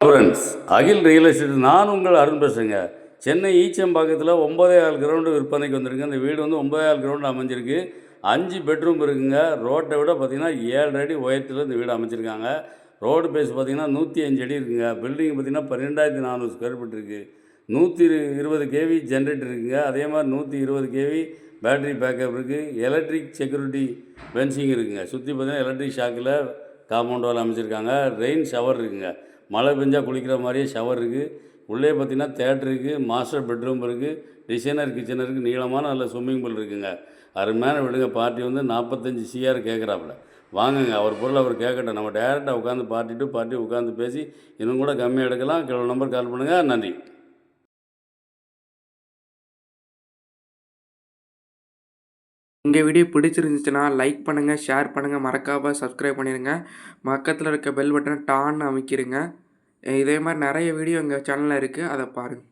Friends, அகில் real estate நான் உங்கள் அருண் பேசுகிறேங்க. சென்னை ஈச்சம்பாக்கத்தில் 9,000 கிரவுண்டு விற்பனைக்கு வந்திருக்கு. அந்த வீடு வந்து 9,000 கிரவுண்டு அமைஞ்சிருக்கு. 5 பெட்ரூம் இருக்குங்க. ரோட்டை விட பார்த்திங்கன்னா 7 அடி உயரத்தில் இந்த வீடு அமைச்சிருக்காங்க. ரோடு பேஸ் பார்த்திங்கன்னா 105 அடி இருக்குங்க. பில்டிங் பார்த்திங்கன்னா 12,400 ஸ்கொயர் ஃபீட் இருக்குது. 120 கேவி ஜென்ரேட்டர் இருக்குங்க. அதே மாதிரி 120 கேவி பேட்டரி பேக்கப் இருக்குது. எலக்ட்ரிக் செக்யூரிட்டி பென்சிங் இருக்குங்க. சுற்றி பார்த்திங்கன்னா எலக்ட்ரிக் ஷாக்கில் காம்பவுண்ட் வால் அமைச்சிருக்காங்க. ரெயின் ஷவர் இருக்குங்க. மழை பெஞ்சால் குளிக்கிற மாதிரியே ஷவர் இருக்குது. உள்ளே பார்த்திங்கன்னா தேட்டர் இருக்குது, மாஸ்டர் பெட்ரூம் இருக்குது, டிசைனர் கிச்சன் இருக்குது, நீளமான நல்ல ஸ்விம்மிங் பூல் இருக்குங்க. அருமையான விடுங்க. பார்ட்டி வந்து 45 CR கேட்குறாப்புல. வாங்குங்க, அவர் பொருள் அவர் கேட்கட்டும். நம்ம டேரெக்டாக உட்காந்து பார்ட்டி உட்காந்து பேசி இன்னும் கூட கம்மியாக எடுக்கலாம். கிலோ நம்பர் கால் பண்ணுங்கள். நன்றி. இந்த வீடியோ பிடிச்சிருந்துச்சுன்னா லைக் பண்ணுங்கள், ஷேர் பண்ணுங்கள், மறக்காமல் சப்ஸ்கிரைப் பண்ணிடுங்க. பக்கத்தில் இருக்க பெல் பட்டனை டான்னு அமைக்கிருங்க. இதே மாதிரி நிறைய வீடியோ எங்கள் சேனலில் இருக்குது, அதை பாருங்கள்.